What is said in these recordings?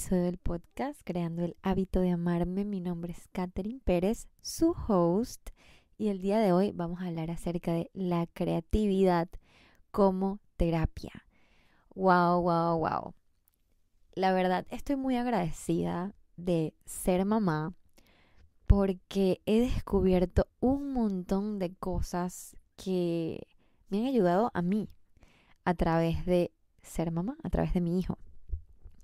episodio del podcast Creando el hábito de amarme. Mi nombre es Katherine Pérez, su host, y el día de hoy vamos a hablar acerca de la creatividad como terapia. Wow, wow, wow. La verdad estoy muy agradecida de ser mamá porque he descubierto un montón de cosas que me han ayudado a mí a través de ser mamá, a través de mi hijo.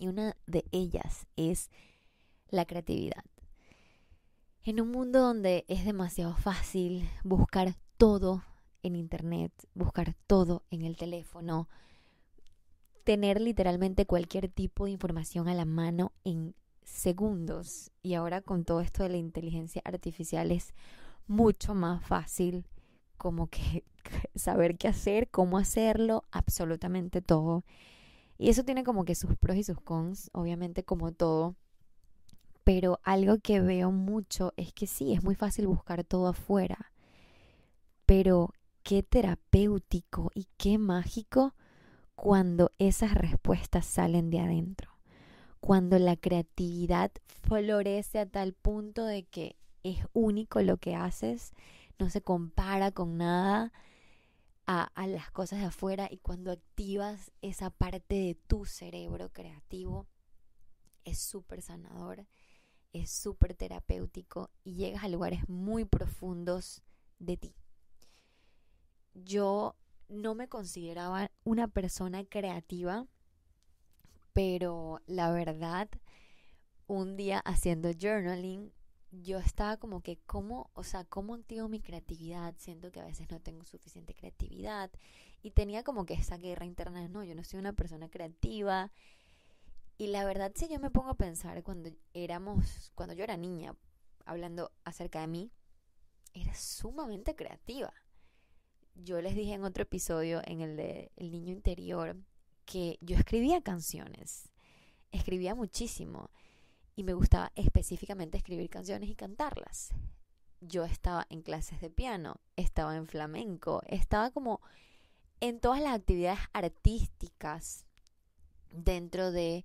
Y una de ellas es la creatividad. En un mundo donde es demasiado fácil buscar todo en internet, buscar todo en el teléfono, tener literalmente cualquier tipo de información a la mano en segundos, y ahora con todo esto de la inteligencia artificial es mucho más fácil como que saber qué hacer, cómo hacerlo, absolutamente todo. Y eso tiene como que sus pros y sus cons, obviamente como todo. Pero algo que veo mucho es que sí, es muy fácil buscar todo afuera. Pero qué terapéutico y qué mágico cuando esas respuestas salen de adentro. Cuando la creatividad florece a tal punto de que es único lo que haces, no se compara con nada a las cosas de afuera, y cuando activas esa parte de tu cerebro creativo, es súper sanador, es súper terapéutico y llegas a lugares muy profundos de ti. Yo no me consideraba una persona creativa, pero la verdad, un día haciendo journaling, yo estaba como que, ¿cómo activo mi creatividad? Siento que a veces no tengo suficiente creatividad y tenía como que esa guerra interna de no, yo no soy una persona creativa. Y la verdad, si yo me pongo a pensar cuando yo era niña, hablando acerca de mí, era sumamente creativa. Yo les dije en otro episodio, en el de El niño interior, que yo escribía canciones, escribía muchísimo y me gustaba específicamente escribir canciones y cantarlas. Yo estaba en clases de piano, estaba en flamenco, estaba como en todas las actividades artísticas dentro de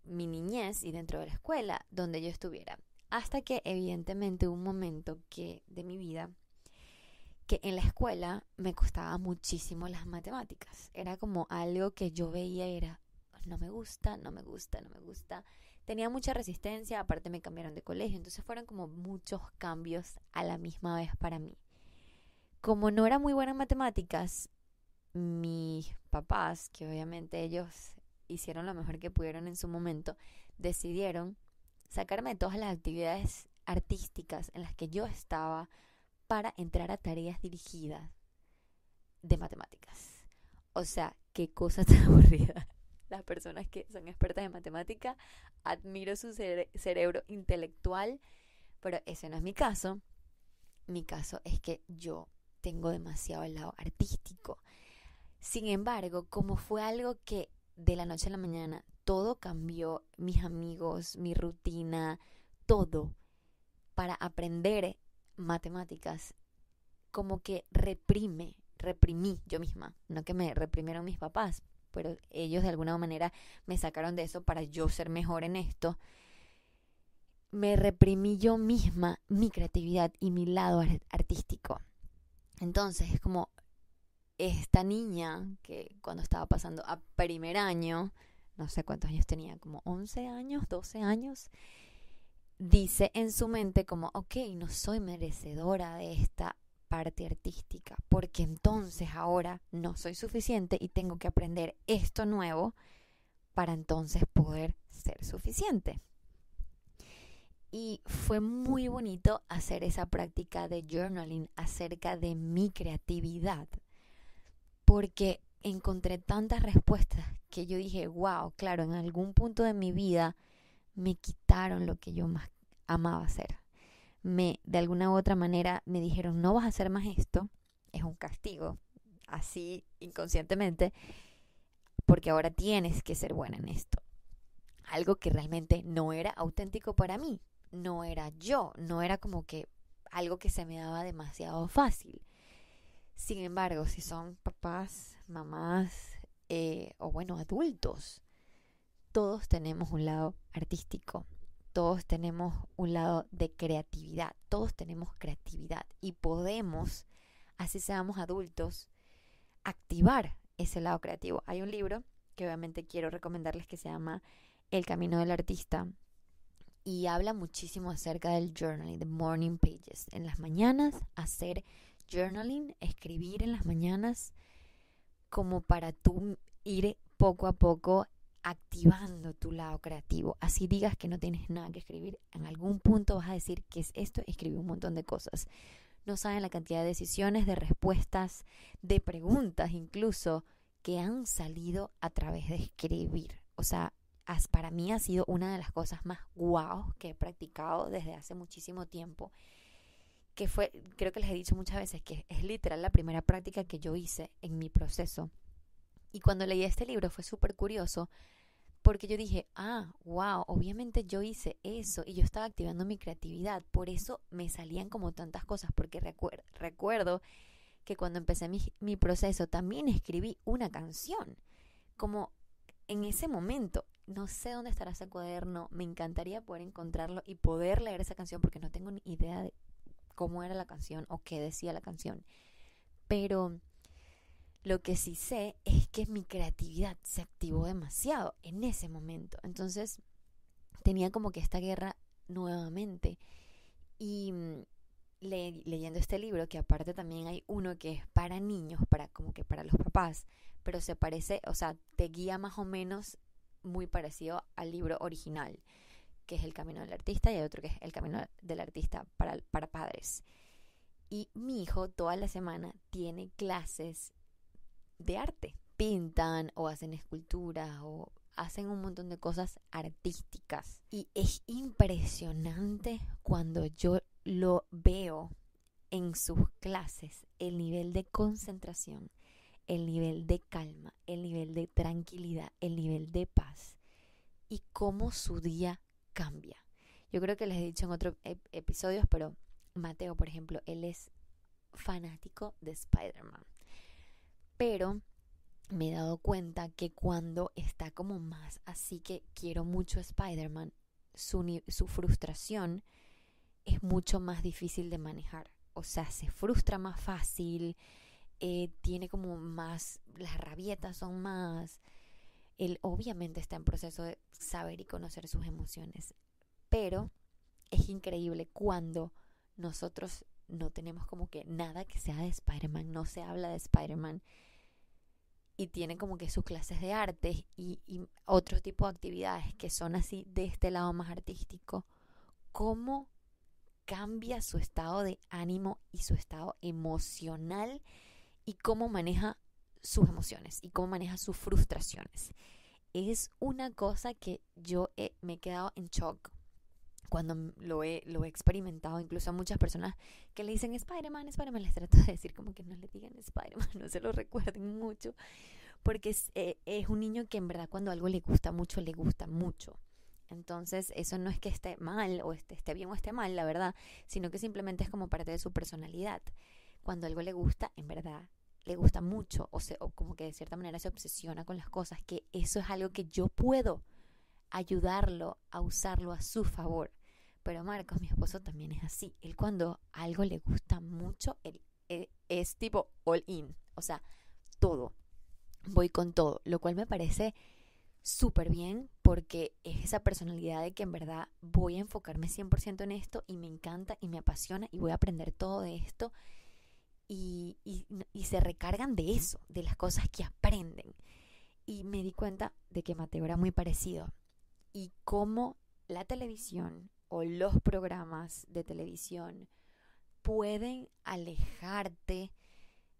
mi niñez y dentro de la escuela donde yo estuviera. Hasta que evidentemente hubo un momento de mi vida que en la escuela me costaba muchísimo las matemáticas. Era como algo que yo veía y era, no me gusta, no me gusta, no me gusta. Tenía mucha resistencia, aparte me cambiaron de colegio, entonces fueron como muchos cambios a la misma vez para mí. Como no era muy buena en matemáticas, mis papás, que obviamente ellos hicieron lo mejor que pudieron en su momento, decidieron sacarme de todas las actividades artísticas en las que yo estaba para entrar a tareas dirigidas de matemáticas. O sea, qué cosa tan aburrida. Las personas que son expertas en matemática, admiro su cerebro intelectual, pero ese no es mi caso. Mi caso es que yo tengo demasiado el lado artístico. Sin embargo, como fue algo que de la noche a la mañana todo cambió, mis amigos, mi rutina, todo, para aprender matemáticas, como que reprimí yo misma. No que me reprimieron mis papás, pero ellos de alguna manera me sacaron de eso para yo ser mejor en esto. Me reprimí yo misma mi creatividad y mi lado artístico. Entonces es como esta niña que cuando estaba pasando a primer año, no sé cuántos años tenía, como 11 años, 12 años, dice en su mente como, ok, no soy merecedora de esta parte artística, porque entonces ahora no soy suficiente y tengo que aprender esto nuevo para entonces poder ser suficiente. Y fue muy bonito hacer esa práctica de journaling acerca de mi creatividad, porque encontré tantas respuestas que yo dije, wow, claro, en algún punto de mi vida me quitaron lo que yo más amaba hacer. De alguna u otra manera me dijeron, no vas a hacer más esto, es un castigo, así inconscientemente, porque ahora tienes que ser buena en esto. Algo que realmente no era auténtico para mí, no era yo, no era como que algo que se me daba demasiado fácil. Sin embargo, si son papás, mamás o bueno, adultos, todos tenemos un lado artístico, todos tenemos un lado de creatividad, todos tenemos creatividad y podemos, así seamos adultos, activar ese lado creativo. Hay un libro que obviamente quiero recomendarles que se llama El camino del artista y habla muchísimo acerca del journaling, the morning pages. En las mañanas hacer journaling, escribir en las mañanas como para tú ir poco a poco activando tu lado creativo. Así digas que no tienes nada que escribir, en algún punto vas a decir ¿qué es esto? Escribí un montón de cosas. No saben la cantidad de decisiones, de respuestas, de preguntas incluso que han salido a través de escribir. O sea, para mí ha sido una de las cosas más guau que he practicado desde hace muchísimo tiempo. Que fue, creo que les he dicho muchas veces, que es literal la primera práctica que yo hice en mi proceso. Y cuando leí este libro fue súper curioso porque yo dije, wow, obviamente yo hice eso y yo estaba activando mi creatividad. Por eso me salían como tantas cosas, porque recuerdo que cuando empecé mi proceso también escribí una canción. Como en ese momento, no sé dónde estará ese cuaderno, me encantaría poder encontrarlo y poder leer esa canción porque no tengo ni idea de cómo era la canción o qué decía la canción. Pero lo que sí sé es que mi creatividad se activó demasiado en ese momento. Entonces tenía como que esta guerra nuevamente. Y leyendo este libro, que aparte también hay uno que es para niños, como que para los papás, pero se parece, o sea, te guía más o menos muy parecido al libro original, que es El camino del artista, y hay otro que es El camino del artista para padres. Y mi hijo toda la semana tiene clases de arte. Pintan o hacen esculturas o hacen un montón de cosas artísticas. Y es impresionante cuando yo lo veo en sus clases, el nivel de concentración, el nivel de calma, el nivel de tranquilidad, el nivel de paz y cómo su día cambia. Yo creo que les he dicho en otros episodios, pero Mateo, por ejemplo, él es fanático de Spider-Man. Pero me he dado cuenta que cuando está como más así que quiero mucho a Spider-Man, su frustración es mucho más difícil de manejar. O sea, se frustra más fácil, tiene como más, las rabietas son más. Él obviamente está en proceso de saber y conocer sus emociones, pero es increíble cuando nosotros no tenemos como que nada que sea de Spider-Man, no se habla de Spider-Man y tiene como que sus clases de arte y otro tipo de actividades que son así de este lado más artístico, cómo cambia su estado de ánimo y su estado emocional y cómo maneja sus emociones y cómo maneja sus frustraciones. Es una cosa que yo me he quedado en shock cuando lo he experimentado. Incluso a muchas personas que le dicen Spider-Man, les trato de decir como que no le digan Spider-Man, no se lo recuerden mucho, porque es un niño que en verdad cuando algo le gusta mucho, le gusta mucho. Entonces eso no es que esté mal o esté bien o esté mal, la verdad, sino que simplemente es como parte de su personalidad. Cuando algo le gusta, en verdad le gusta mucho o como que de cierta manera se obsesiona con las cosas, que eso es algo que yo puedo ayudarlo a usarlo a su favor. Pero Marcos, mi esposo, también es así. Él cuando algo le gusta mucho, él es tipo all in. O sea, todo. Voy con todo. Lo cual me parece súper bien porque es esa personalidad de que en verdad voy a enfocarme 100% en esto y me encanta y me apasiona y voy a aprender todo de esto. Y se recargan de eso, de las cosas que aprenden. Y me di cuenta de que Mateo era muy parecido. Y cómo la televisión o los programas de televisión pueden alejarte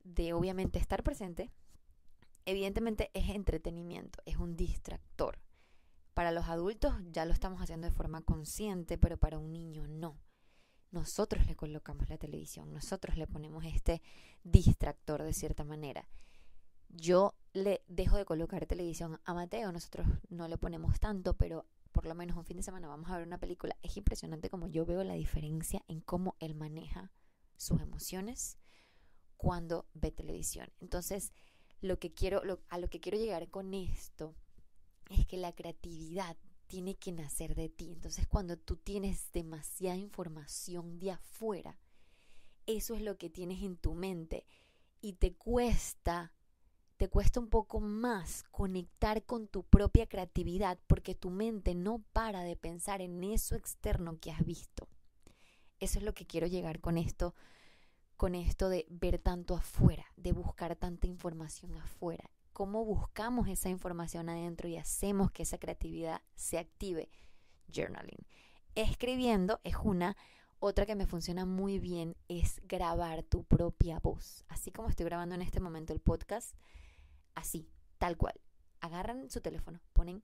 de obviamente estar presente. Evidentemente es entretenimiento, es un distractor. Para los adultos ya lo estamos haciendo de forma consciente, pero para un niño no. Nosotros le colocamos la televisión, nosotros le ponemos este distractor de cierta manera. Yo le dejo de colocar televisión a Mateo, nosotros no le ponemos tanto, pero por lo menos un fin de semana vamos a ver una película. Es impresionante como yo veo la diferencia en cómo él maneja sus emociones cuando ve televisión. Entonces, a lo que quiero llegar con esto es que la creatividad tiene que nacer de ti. Entonces, cuando tú tienes demasiada información de afuera, eso es lo que tienes en tu mente y te cuesta un poco más conectar con tu propia creatividad porque tu mente no para de pensar en eso externo que has visto. Eso es lo que quiero llegar con esto de ver tanto afuera, de buscar tanta información afuera. ¿Cómo buscamos esa información adentro y hacemos que esa creatividad se active? Journaling. Escribiendo es otra que me funciona muy bien es grabar tu propia voz. Así como estoy grabando en este momento el podcast, así, tal cual. Agarran su teléfono, ponen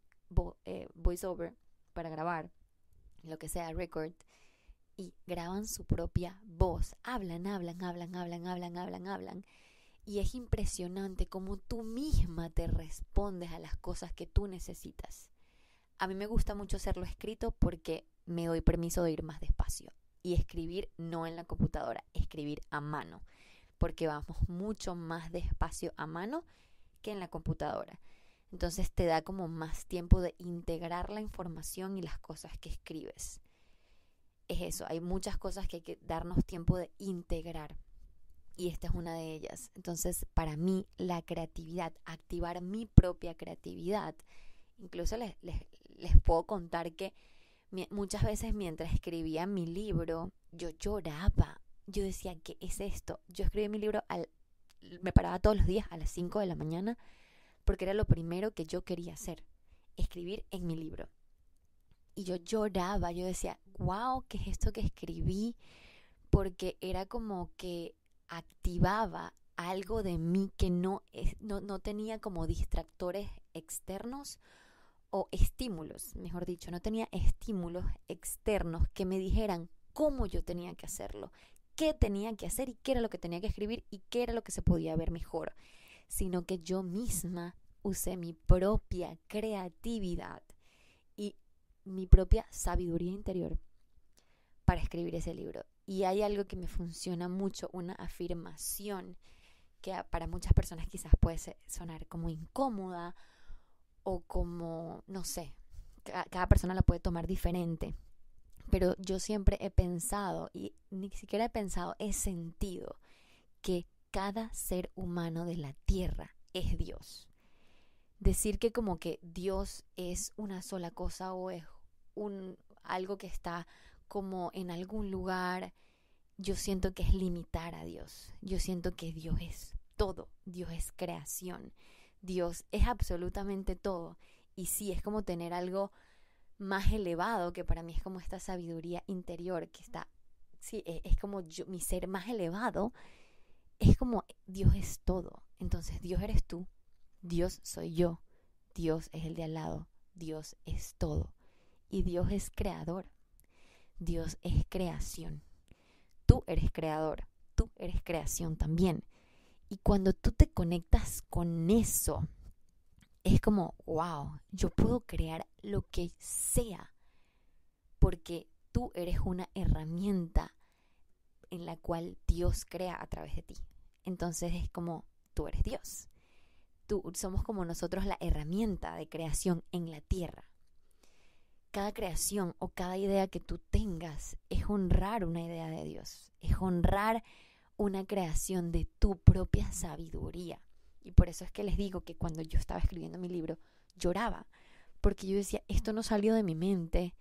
voiceover para grabar, lo que sea, record, y graban su propia voz. Hablan. Y es impresionante cómo tú misma te respondes a las cosas que tú necesitas. A mí me gusta mucho hacerlo escrito porque me doy permiso de ir más despacio. Y escribir no en la computadora, escribir a mano. Porque vamos mucho más despacio a mano que en la computadora. Entonces te da como más tiempo de integrar la información y las cosas que escribes. Es eso, hay muchas cosas que hay que darnos tiempo de integrar. Y esta es una de ellas. Entonces, para mí, la creatividad, activar mi propia creatividad, incluso les puedo contar que muchas veces mientras escribía mi libro, yo lloraba. Yo decía, ¿qué es esto? Yo escribí mi libro, me paraba todos los días a las 5 de la mañana porque era lo primero que yo quería hacer, escribir en mi libro. Y yo lloraba, yo decía, wow, ¿qué es esto que escribí? Porque era como que activaba algo de mí que no tenía como distractores externos o estímulos, mejor dicho, no tenía estímulos externos que me dijeran cómo yo tenía que hacerlo, qué tenía que hacer y qué era lo que tenía que escribir y qué era lo que se podía ver mejor, sino que yo misma usé mi propia creatividad y mi propia sabiduría interior para escribir ese libro. Y hay algo que me funciona mucho, una afirmación que para muchas personas quizás puede sonar como incómoda o como, no sé, cada persona la puede tomar diferente. Pero yo siempre he pensado, y ni siquiera he pensado, he sentido que cada ser humano de la tierra es Dios. Decir que como que Dios es una sola cosa o es algo que está como en algún lugar, yo siento que es limitar a Dios. Yo siento que Dios es todo, Dios es creación, Dios es absolutamente todo. Y sí, es como tener algo más elevado, que para mí es como esta sabiduría interior que está, sí, es como mi ser más elevado, es como Dios es todo. Entonces Dios eres tú, Dios soy yo, Dios es el de al lado, Dios es todo. Y Dios es creador, Dios es creación. Tú eres creador, tú eres creación también. Y cuando tú te conectas con eso, es como, wow, yo puedo crear lo que sea, porque tú eres una herramienta en la cual Dios crea a través de ti. Entonces es como, tú eres Dios. Somos como nosotros la herramienta de creación en la tierra. Cada creación o cada idea que tú tengas es honrar una idea de Dios, es honrar una creación de tu propia sabiduría. Y por eso es que les digo que cuando yo estaba escribiendo mi libro, lloraba, porque yo decía, esto no salió de mi mente,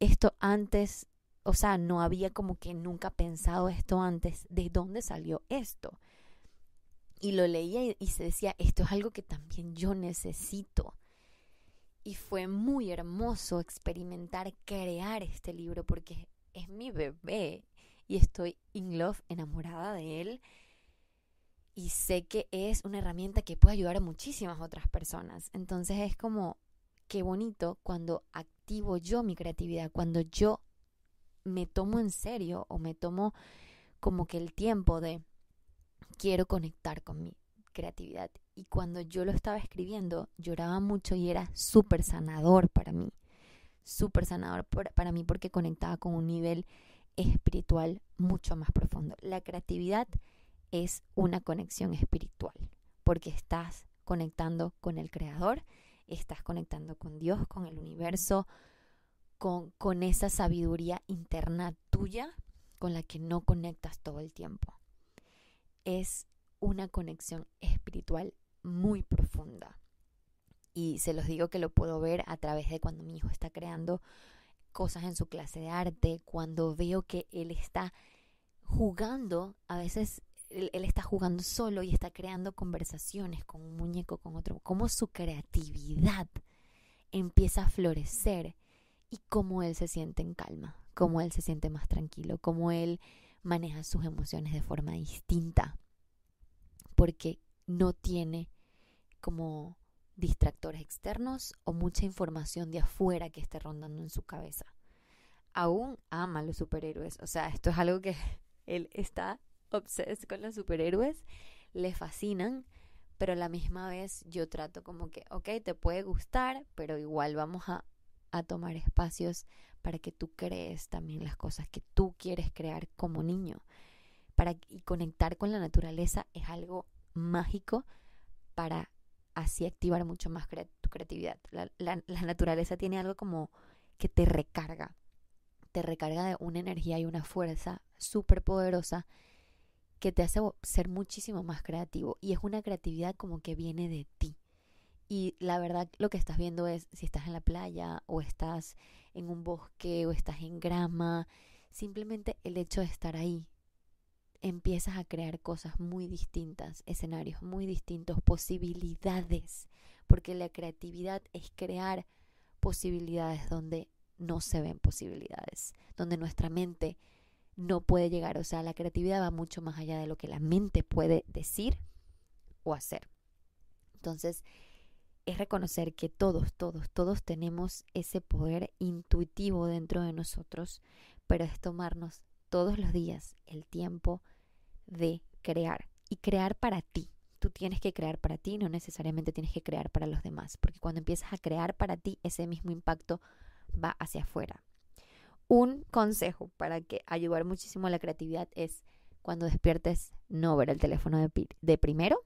esto antes, o sea, no había como que nunca pensado esto antes, ¿de dónde salió esto? Y lo leía y se decía, esto es algo que también yo necesito. Y fue muy hermoso experimentar crear este libro porque es mi bebé y estoy in love, enamorada de él. Y sé que es una herramienta que puede ayudar a muchísimas otras personas. Entonces es como, qué bonito cuando activo yo mi creatividad, cuando yo me tomo en serio o me tomo como que el tiempo de quiero conectar con mi creatividad. Y cuando yo lo estaba escribiendo, lloraba mucho y era súper sanador para mí. Súper sanador para mí porque conectaba con un nivel espiritual mucho más profundo. La creatividad es una conexión espiritual porque estás conectando con el creador estás conectando con Dios, con el universo, con esa sabiduría interna tuya con la que no conectas todo el tiempo. Es una conexión espiritual muy profunda. Y se los digo que lo puedo ver a través de cuando mi hijo está creando cosas en su clase de arte, cuando veo que él está jugando, a veces él está jugando solo y está creando conversaciones con un muñeco, con otro, cómo su creatividad empieza a florecer y cómo él se siente en calma, cómo él se siente más tranquilo, cómo él maneja sus emociones de forma distinta, porque no tiene como distractores externos o mucha información de afuera que esté rondando en su cabeza. Aún ama a los superhéroes, o sea, esto es algo que él está obsesionado con los superhéroes, le fascinan, pero a la misma vez yo trato como que, ok, te puede gustar, pero igual vamos a tomar espacios para que tú crees también las cosas que tú quieres crear como niño. Y conectar con la naturaleza es algo mágico para así activar mucho más tu creatividad. La naturaleza tiene algo como que te recarga de una energía y una fuerza súper poderosa que te hace ser muchísimo más creativo, y es una creatividad como que viene de ti. Y la verdad, lo que estás viendo es si estás en la playa o estás en un bosque o estás en grama, simplemente el hecho de estar ahí, empiezas a crear cosas muy distintas, escenarios muy distintos, posibilidades, porque la creatividad es crear posibilidades donde no se ven posibilidades, donde nuestra mente no puede llegar. O sea, la creatividad va mucho más allá de lo que la mente puede decir o hacer. Entonces, es reconocer que todos tenemos ese poder intuitivo dentro de nosotros, pero es tomarnos todos los días el tiempo de crear, y crear para ti. Tú tienes que crear para ti, no necesariamente tienes que crear para los demás, porque cuando empiezas a crear para ti, ese mismo impacto va hacia afuera. Un consejo para que ayudar muchísimo a la creatividad es, cuando despiertes, no ver el teléfono de primero,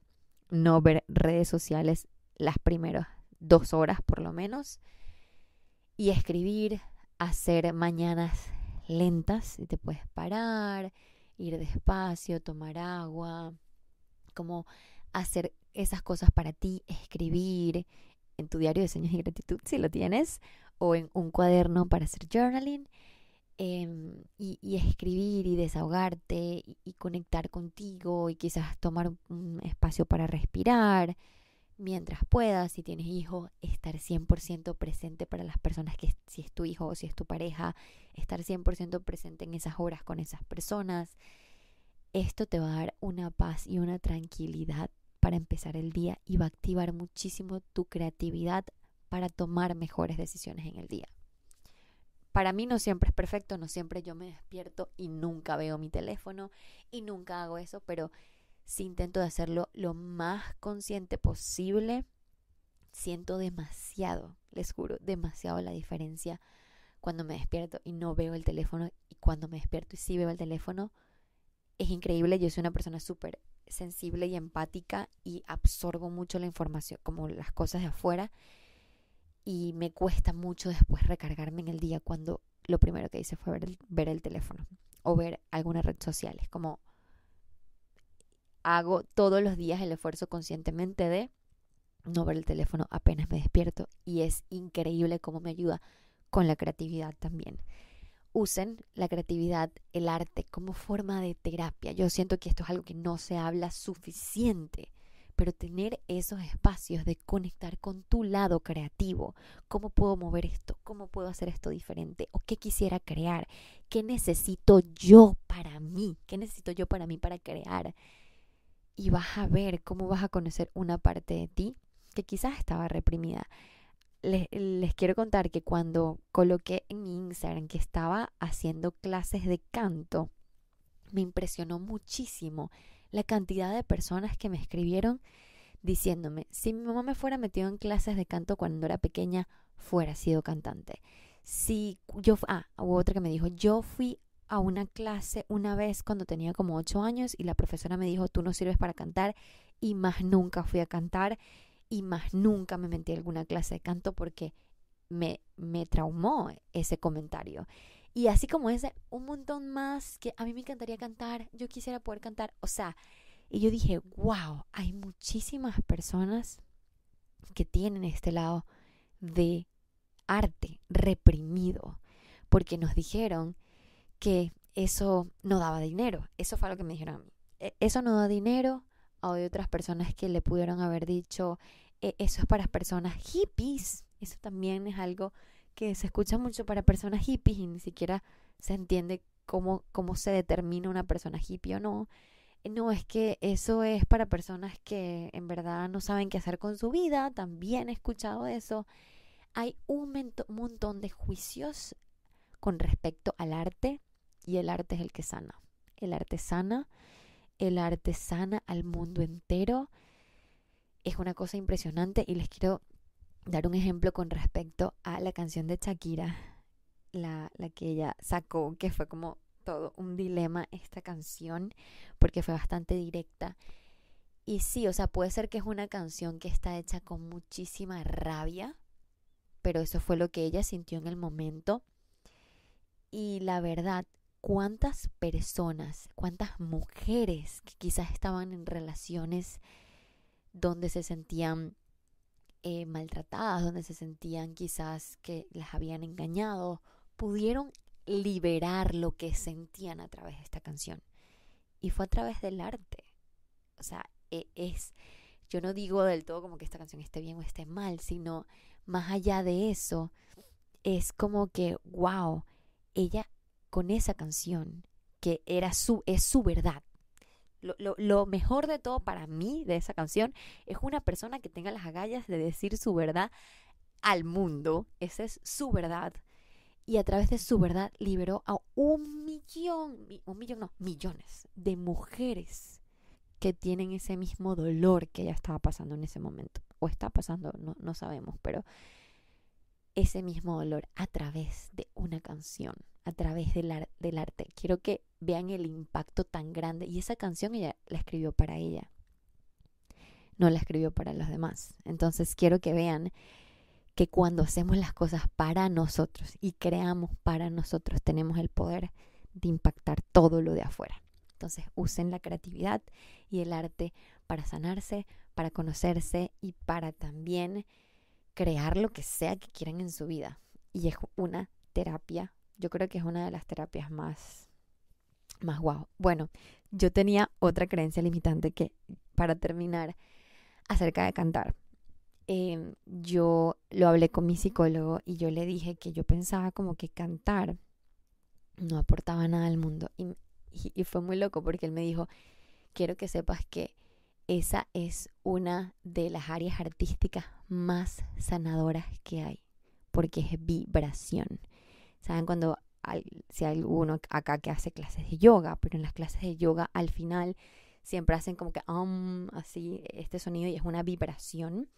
no ver redes sociales las primeras 2 horas por lo menos, y escribir, hacer mañanas lentas, y te puedes parar, ir despacio, tomar agua, como hacer esas cosas para ti, escribir en tu diario de sueños y gratitud si lo tienes, o en un cuaderno para hacer journaling, y escribir y desahogarte y conectar contigo, y quizás tomar un espacio para respirar mientras puedas. Si tienes hijos, estar 100% presente para las personas, que si es tu hijo o si es tu pareja, estar 100% presente en esas horas con esas personas. Esto te va a dar una paz y una tranquilidad para empezar el día, y va a activar muchísimo tu creatividad para tomar mejores decisiones en el día. Para mí no siempre es perfecto, no siempre yo me despierto y nunca veo mi teléfono y nunca hago eso, pero sí intento de hacerlo lo más consciente posible. Siento demasiado, les juro, demasiado la diferencia cuando me despierto y no veo el teléfono, y cuando me despierto y sí veo el teléfono. Es increíble. Yo soy una persona súper sensible y empática, y absorbo mucho la información, como las cosas de afuera, y me cuesta mucho después recargarme en el día cuando lo primero que hice fue ver el teléfono o ver alguna red social. Es como, hago todos los días el esfuerzo conscientemente de no ver el teléfono apenas me despierto, y es increíble cómo me ayuda con la creatividad también. Usen la creatividad, el arte, como forma de terapia. Yo siento que esto es algo que no se habla suficiente, pero tener esos espacios de conectar con tu lado creativo. ¿Cómo puedo mover esto? ¿Cómo puedo hacer esto diferente? ¿O qué quisiera crear? ¿Qué necesito yo para mí? ¿Qué necesito yo para mí para crear? Y vas a ver cómo vas a conocer una parte de ti que quizás estaba reprimida. Les quiero contar que cuando coloqué en mi Instagram que estaba haciendo clases de canto, me impresionó muchísimo la cantidad de personas que me escribieron diciéndome, si mi mamá me fuera metido en clases de canto cuando era pequeña, fuera sido cantante. Hubo otra que me dijo, yo fui a una clase una vez cuando tenía como 8 años y la profesora me dijo, tú no sirves para cantar, y más nunca fui a cantar. y más nunca me metí a alguna clase de canto porque me traumó ese comentario. Y así como ese, un montón más que a mí me encantaría cantar, yo quisiera poder cantar, o sea, y yo dije, wow, hay muchísimas personas que tienen este lado de arte reprimido, porque nos dijeron que eso no daba dinero. Eso fue lo que me dijeron a mí. Eso no da dinero. Hay otras personas que le pudieron haber dicho, eso es para personas hippies. Eso también es algo que se escucha mucho para personas hippies y ni siquiera se entiende cómo se determina una persona hippie o no. No, es que eso es para personas que en verdad no saben qué hacer con su vida. También he escuchado eso. Hay un montón de juicios con respecto al arte, y el arte es el que sana. El arte sana, el arte sana al mundo entero. Es una cosa impresionante y les quiero dar un ejemplo con respecto a la canción de Shakira, la que ella sacó, que fue como todo un dilema esta canción, porque fue bastante directa. Y sí, o sea, puede ser que es una canción que está hecha con muchísima rabia, pero eso fue lo que ella sintió en el momento. Y la verdad, cuántas personas, cuántas mujeres que quizás estaban en relaciones donde se sentían maltratadas, donde se sentían quizás que las habían engañado, pudieron liberar lo que sentían a través de esta canción. Y fue a través del arte. O sea, yo no digo del todo como que esta canción esté bien o esté mal, sino más allá de eso, es como que, wow, ella con esa canción, que es su verdad. Lo mejor de todo para mí de esa canción es una persona que tenga las agallas de decir su verdad al mundo. Esa es su verdad. Y a través de su verdad liberó a millones de mujeres que tienen ese mismo dolor que ella estaba pasando en ese momento. O está pasando, no sabemos, pero ese mismo dolor a través de una canción, a través del arte. Quiero que vean el impacto tan grande. Y esa canción ella la escribió para ella, no la escribió para los demás. Entonces quiero que vean que cuando hacemos las cosas para nosotros y creamos para nosotros, tenemos el poder de impactar todo lo de afuera. Entonces usen la creatividad y el arte para sanarse, para conocerse y para también crear lo que sea que quieran en su vida. Y es una terapia, yo creo que es una de las terapias más guau. Bueno, yo tenía otra creencia limitante que, para terminar, acerca de cantar. Yo lo hablé con mi psicólogo y yo le dije que yo pensaba como que cantar no aportaba nada al mundo. Y fue muy loco porque él me dijo, quiero que sepas que esa es una de las áreas artísticas más sanadoras que hay, porque es vibración. ¿Saben? Si hay alguno acá que hace clases de yoga, pero en las clases de yoga al final siempre hacen como que así este sonido y es una vibración,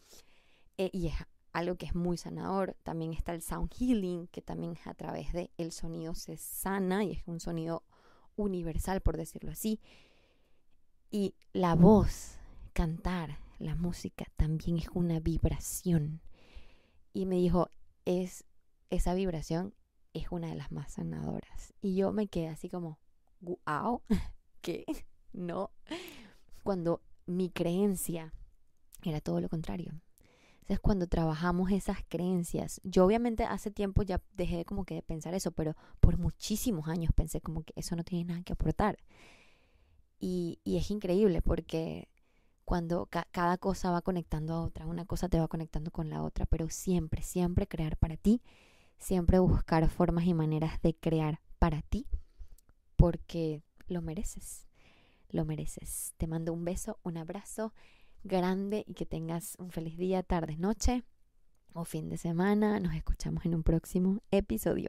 y es algo que es muy sanador. También está el sound healing, que también a través del sonido se sana y es un sonido universal, por decirlo así. Y la voz, cantar, la música también es una vibración. Y me dijo, esa vibración es una de las más sanadoras. Y yo me quedé así como, wow, ¿qué? No. Cuando mi creencia era todo lo contrario. Entonces, cuando trabajamos esas creencias, yo obviamente hace tiempo ya dejé como que de pensar eso, pero por muchísimos años pensé como que eso no tiene nada que aportar. Y es increíble porque cuando cada cosa va conectando a otra, una cosa te va conectando con la otra, pero siempre, siempre crear para ti, siempre buscar formas y maneras de crear para ti, porque lo mereces, lo mereces. Te mando un beso, un abrazo grande y que tengas un feliz día, tarde, noche o fin de semana. Nos escuchamos en un próximo episodio.